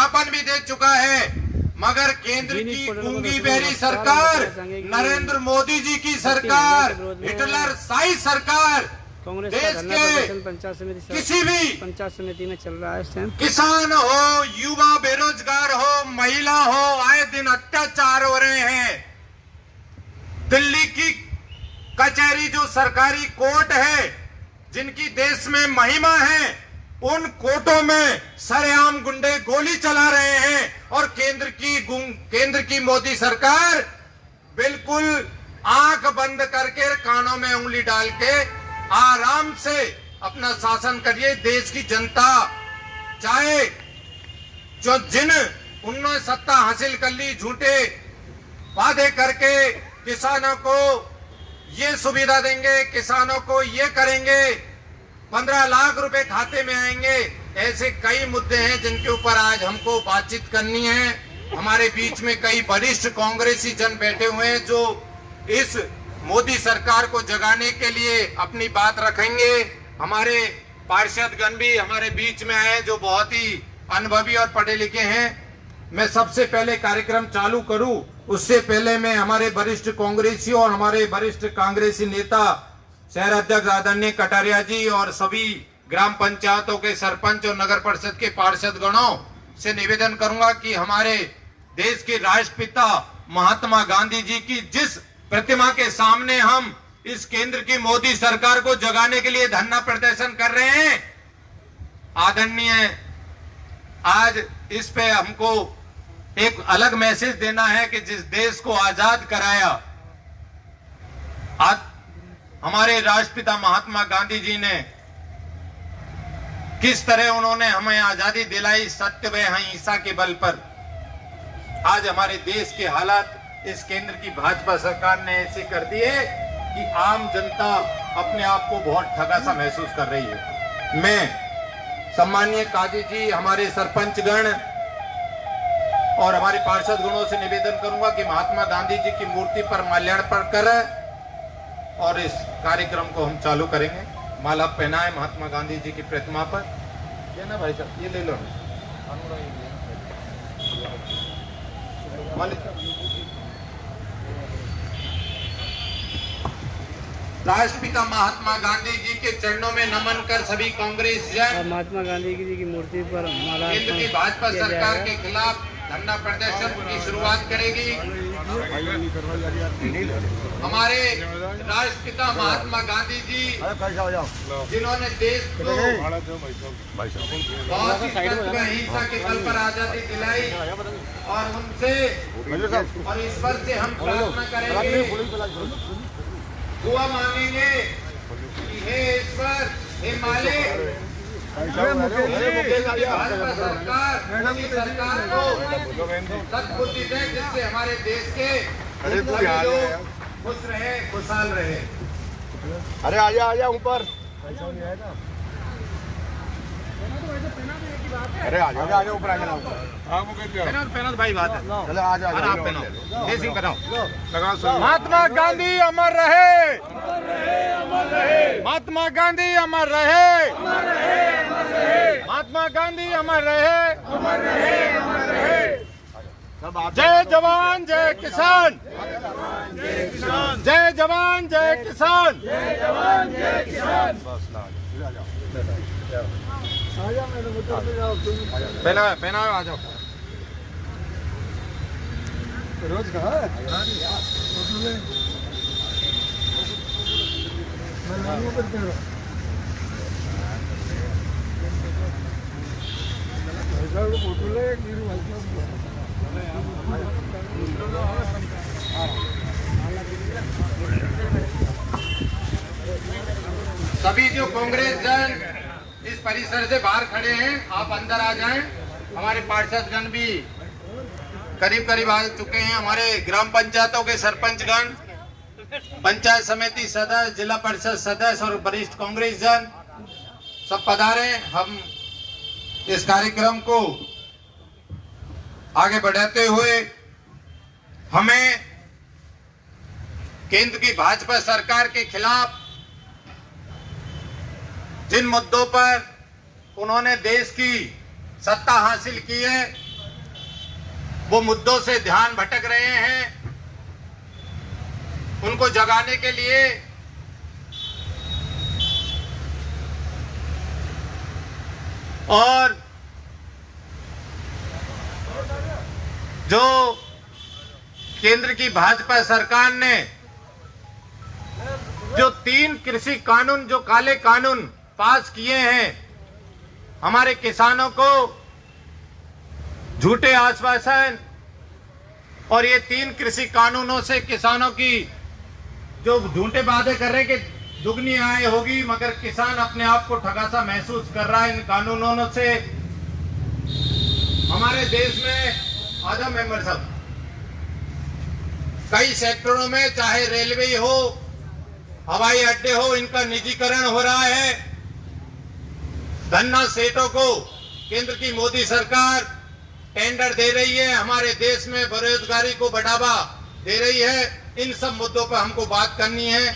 ज्ञापन भी दे चुका है, मगर केंद्र की गूंगी बहरी सरकार, नरेंद्र मोदी जी की सरकार, हिटलर शाही सरकार कांग्रेस देश का के पंचायत समिति किसी भी पंचायत समिति में चल रहा है इस टाइम। किसान हो, युवा बेरोजगार हो, महिला हो, आए दिन अत्याचार हो रहे हैं। दिल्ली की कचहरी जो सरकारी कोर्ट है, जिनकी देश में महिमा है, उन कोर्टों में सरेआम गुंडे गोली चला रहे हैं और केंद्र की मोदी सरकार बिल्कुल आंख बंद करके कानों में उंगली डाल के आराम से अपना शासन करिए। देश की जनता चाहे जो उन्होंने सत्ता हासिल कर ली, झूठे वादे करके किसानों को ये सुविधा देंगे, किसानों को ये करेंगे, 15 लाख रुपए खाते में आएंगे, ऐसे कई मुद्दे हैं जिनके ऊपर आज हमको बातचीत करनी है। हमारे बीच में कई वरिष्ठ कांग्रेसी जन बैठे हुए हैं जो इस मोदी सरकार को जगाने के लिए अपनी बात रखेंगे। हमारे पार्षदगण भी हमारे बीच में आए जो बहुत ही अनुभवी और पढ़े लिखे हैं। मैं सबसे पहले कार्यक्रम चालू करूं उससे पहले मैं हमारे वरिष्ठ कांग्रेसी और हमारे वरिष्ठ कांग्रेसी नेता शहर अध्यक्ष आदरणीय कटारिया जी और सभी ग्राम पंचायतों के सरपंच और नगर परिषद के पार्षदगणों से निवेदन करूंगा कि हमारे देश के राष्ट्रपिता महात्मा गांधी जी की जिस प्रतिमा के सामने हम इस केंद्र की मोदी सरकार को जगाने के लिए धरना प्रदर्शन कर रहे हैं, आदरणीय आज इस पे हमको एक अलग मैसेज देना है कि जिस देश को आजाद कराया आज हमारे राष्ट्रपिता महात्मा गांधी जी ने, किस तरह उन्होंने हमें आजादी दिलाई सत्य व अहिंसा के बल पर। आज हमारे देश के हालात इस केंद्र की भाजपा सरकार ने ऐसे कर दिए कि आम जनता अपने आप को बहुत ठगा सा महसूस कर रही है। मैं सम्मानीय काजी जी, हमारे सरपंचगण और हमारे पार्षदगणों से निवेदन करूंगा कि महात्मा गांधी जी की मूर्ति पर माल्यार्पण करें और इस कार्यक्रम को हम चालू करेंगे। माला पहनाए महात्मा गांधी जी की प्रतिमा पर। ये ना भाई साहब, ये ले लो राष्ट्रपिता महात्मा गांधी जी के चरणों में नमन कर सभी कांग्रेस जन महात्मा गांधी जी की मूर्ति पर माला केंद्र की भाजपा सरकार के खिलाफ धरना प्रदर्शन की शुरुआत करेगी। हमारे राष्ट्रपिता महात्मा गांधी जी जिन्होंने देश को बहुत ही सत्य व अहिंसा के बल पर आजादी दिलाई और उनसे और ईश्वर से हम प्रार्थना करेंगे, दुआ मांगेंगे कि हे ईश्वर, हे मालिक, भाजपा सरकार मोदी सरकार को सद्बुद्धि दे जिससे हमारे देश के लोग खुश रहे, खुशहाल रहे। अरे आजा ऊपर। अरे आजा ऊपर पहना भाई बात है। चलो आजा आप पहनाओ, देसिंग पहनाओ। महात्मा गांधी अमर रहे, महात्मा गांधी अमर रहे, महात्मा गांधी अमर रहे। जय जवान जय किसान, जय जवान जय किसान। पहना आ जाओ। रोज कहा सभी जो कांग्रेस जन इस परिसर से बाहर खड़े हैं, आप अंदर आ जाएं। हमारे पार्षदगण भी करीब करीब आ चुके हैं। हमारे ग्राम पंचायतों के सरपंचगण, पंचायत समिति सदस्य, जिला परिषद सदस्य और वरिष्ठ कांग्रेस जन सब पधारे। हम इस कार्यक्रम को आगे बढ़ाते हुए हमें केंद्र की भाजपा सरकार के खिलाफ जिन मुद्दों पर उन्होंने देश की सत्ता हासिल की है वो मुद्दों से ध्यान भटक रहे हैं, उनको जगाने के लिए और जो केंद्र की भाजपा सरकार ने जो 3 कृषि कानून, जो काले कानून पास किए हैं, हमारे किसानों को झूठे आश्वासन, और ये 3 कृषि कानूनों से किसानों की जो झूठे वादे कर रहे हैं कि दुगनी आय होगी, मगर किसान अपने आप को ठगा सा महसूस कर रहा है इन कानूनों से। हमारे देश में आजा मेंबर साहब, कई सेक्टरों में, चाहे रेलवे हो, हवाई अड्डे हो, इनका निजीकरण हो रहा है। धन्ना सेठों को केंद्र की मोदी सरकार टेंडर दे रही है, हमारे देश में बेरोजगारी को बढ़ावा दे रही है। इन सब मुद्दों पर हमको बात करनी है।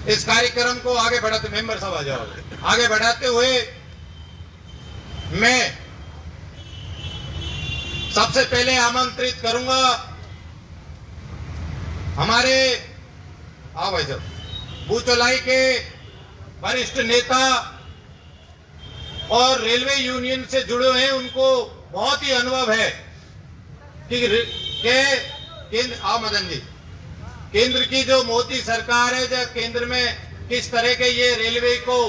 इस कार्यक्रम को आगे बढ़ाते, मेंबर साहब आ जाओ, आगे बढ़ाते हुए मैं सबसे पहले आमंत्रित करूंगा हमारे भाई साहब बूचौलाई के वरिष्ठ नेता और रेलवे यूनियन से जुड़े हुए हैं, उनको बहुत ही अनुभव है कि मदन जी, केंद्र की जो मोदी सरकार है, जो केंद्र में किस तरह के ये रेलवे को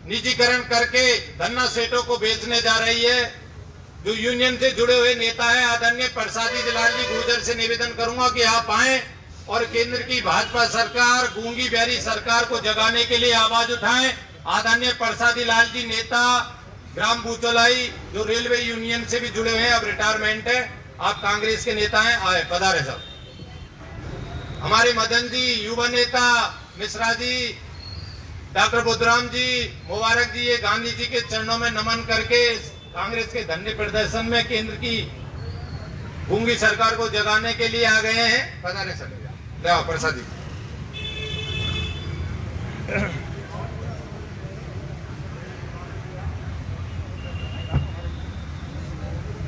निजीकरण करके धन्ना सेठों को बेचने जा रही है। जो यूनियन से जुड़े हुए नेता है आदरणीय प्रसादी लाल जी गुर्जर से निवेदन करूंगा कि आप आए और केंद्र की भाजपा सरकार, गूंगी बहरी सरकार को जगाने के लिए आवाज उठाएं। आदरणीय प्रसादी लाल जी नेता ग्राम बूचौलाई, जो रेलवे यूनियन से भी जुड़े हुए हैं, अब रिटायरमेंट है, आप कांग्रेस के नेता हैं, आए पधारे साहब। हमारे मदन जी युवा नेता, मिश्रा जी, डॉक्टर बुद्धराम जी, मुबारक जी, ये गांधी जी के चरणों में नमन करके कांग्रेस के धरने प्रदर्शन में केंद्र की गूंगी सरकार को जगाने के लिए आ गए हैं। पधारे सर, प्रसाद जी।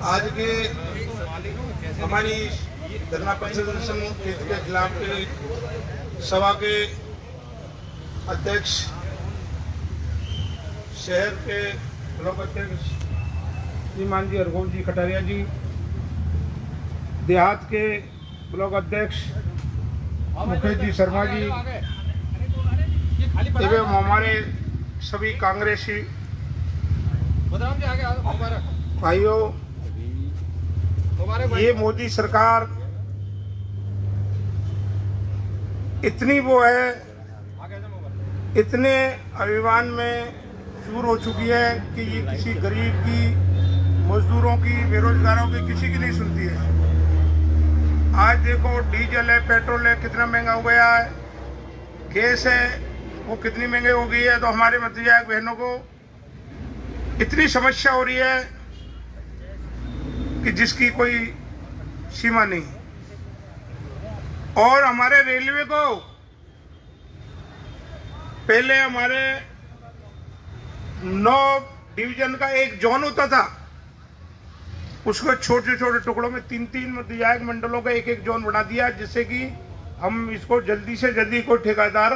आज के हमारी धरना प्रदर्शन के खिलाफ के सभा के अध्यक्ष, शहर के ब्लॉक अध्यक्ष श्रीमान जी अरगोल जी कटारिया जी, देहात के ब्लॉक अध्यक्ष मुकेश जी शर्मा जी एवं हमारे सभी कांग्रेसी भाइयों, ये मोदी सरकार इतनी वो है, इतने अभिमान में चूर हो चुकी है कि ये किसी गरीब की, मजदूरों की, बेरोजगारों की, किसी की नहीं सुनती है। आज देखो डीजल है, पेट्रोल है, कितना महंगा हो गया है, गैस है वो कितनी महंगी हो गई है। तो हमारे मतीजा बहनों को इतनी समस्या हो रही है कि जिसकी कोई सीमा नहीं। और हमारे रेलवे को पहले हमारे 9 डिवीजन का एक जोन होता था, उसको छोटे छोटे टुकड़ों में 3-3 विधायक मंडलों का एक जोन बना दिया, जिससे कि हम इसको जल्दी से जल्दी कोई ठेकेदार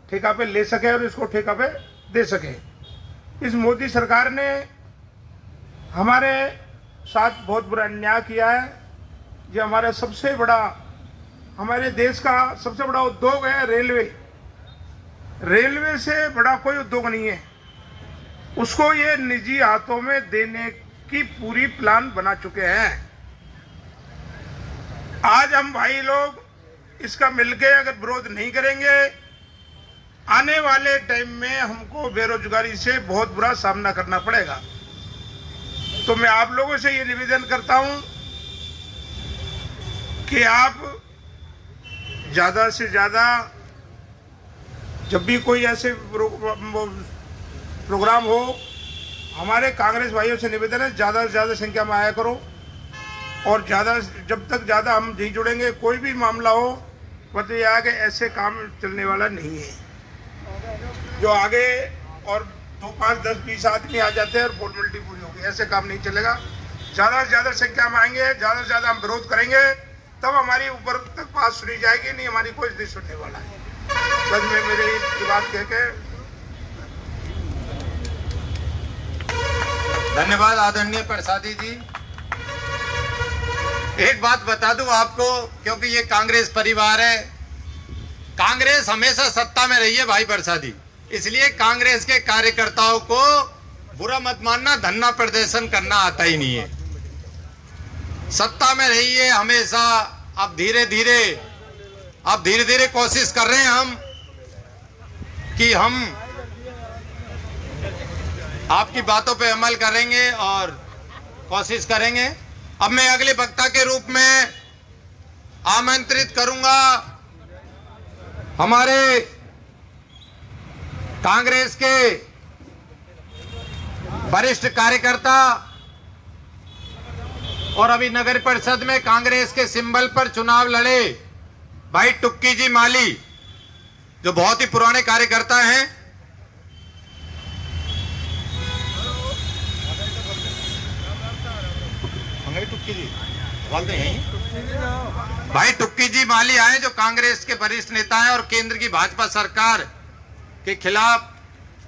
ठेका पे ले सके और इसको ठेका पे दे सके। इस मोदी सरकार ने हमारे साथ बहुत बुरा अन्याय किया है। ये हमारा सबसे बड़ा, हमारे देश का सबसे बड़ा उद्योग है रेलवे। रेलवे से बड़ा कोई उद्योग नहीं है। उसको ये निजी हाथों में देने की पूरी प्लान बना चुके हैं। आज हम भाई लोग इसका मिलके अगर विरोध नहीं करेंगे, आने वाले टाइम में हमको बेरोजगारी से बहुत बुरा सामना करना पड़ेगा। तो मैं आप लोगों से ये निवेदन करता हूं कि आप ज़्यादा से ज़्यादा जब भी कोई ऐसे प्रोग्राम हो, हमारे कांग्रेस भाइयों से निवेदन है ज़्यादा से ज़्यादा संख्या में आया करो। और जब तक ज़्यादा हम नहीं जुड़ेंगे, कोई भी मामला हो, मतलब यह है कि ऐसे काम चलने वाला नहीं है। जो आगे और 2, 5, 10, 20 आदमी आ जाते हैं और फॉर्मेलिटी पूरी होगी, ऐसे काम नहीं चलेगा। ज्यादा से ज्यादा संख्या में आएंगे, ज्यादा से ज्यादा हम विरोध करेंगे, तब हमारी ऊपर तक बात सुनी जाएगी, नहीं हमारी कोई नहीं सुनने वाला है। बस मैं मेरी बात कह के धन्यवाद आदरणीय प्रसादी जी। एक बात बता दूं आपको, क्योंकि ये कांग्रेस परिवार है, कांग्रेस हमेशा सत्ता में रही है भाई प्रसादी, इसलिए कांग्रेस के कार्यकर्ताओं को बुरा मत मानना, धरना प्रदर्शन करना आता ही नहीं है। सत्ता में रही है हमेशा। अब धीरे धीरे कोशिश कर रहे हैं हम कि हम आपकी बातों पे अमल करेंगे और कोशिश करेंगे। अब मैं अगले वक्ता के रूप में आमंत्रित करूंगा हमारे कांग्रेस के वरिष्ठ कार्यकर्ता और अभी नगर परिषद में कांग्रेस के सिंबल पर चुनाव लड़े भाई टुक्की जी माली, जो बहुत ही पुराने कार्यकर्ता हैं। टुक्की जी बोलते हैं भाई, टुक्की जी माली आए जो कांग्रेस के वरिष्ठ नेता हैं और केंद्र की भाजपा सरकार के खिलाफ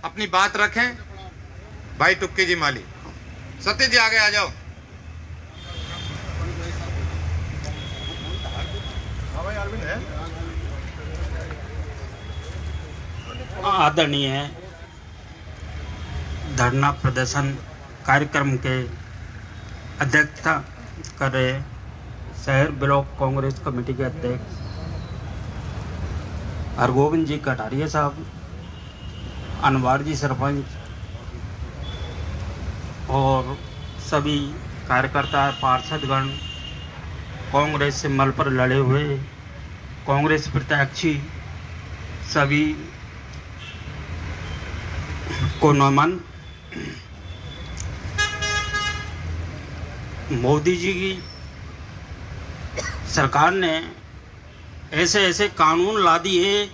अपनी बात रखें। भाई टुक्की जी माली, सत्य जी आगे आ जाओ। आदरणीय धरना प्रदर्शन कार्यक्रम के अध्यक्षता कर रहे शहर ब्लॉक कांग्रेस कमेटी के अध्यक्ष हरगोविंद जी कटारिया साहब, अनवर जी सरपंच और सभी कार्यकर्ता पार्षदगण, कांग्रेस से मल पर लड़े हुए कांग्रेस प्रत्याशी सभी को नमन। मोदी जी की सरकार ने ऐसे ऐसे कानून ला दिए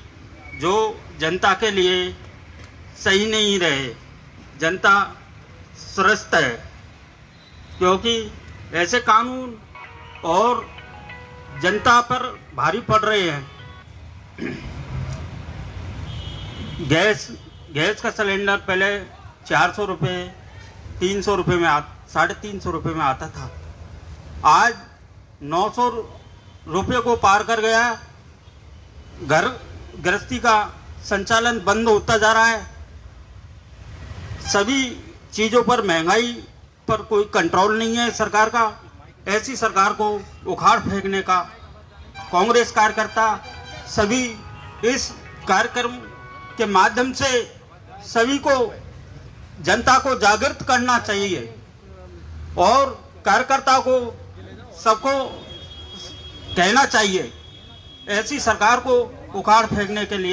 जो जनता के लिए सही नहीं रहे। जनता सुरस्त है क्योंकि ऐसे कानून और जनता पर भारी पड़ रहे हैं। गैस का सिलेंडर पहले 400 रुपये, 300 रुपये में 350 रुपये में आता था, आज 900 रुपये को पार कर गया। घर गृहस्थी का संचालन बंद होता जा रहा है। सभी चीज़ों पर महंगाई पर कोई कंट्रोल नहीं है सरकार का। ऐसी सरकार को उखाड़ फेंकने का कांग्रेस कार्यकर्ता सभी इस कार्यक्रम के माध्यम से सभी को, जनता को जागृत करना चाहिए और कार्यकर्ता को सबको कहना चाहिए ऐसी सरकार को उखाड़ फेंकने के लिए।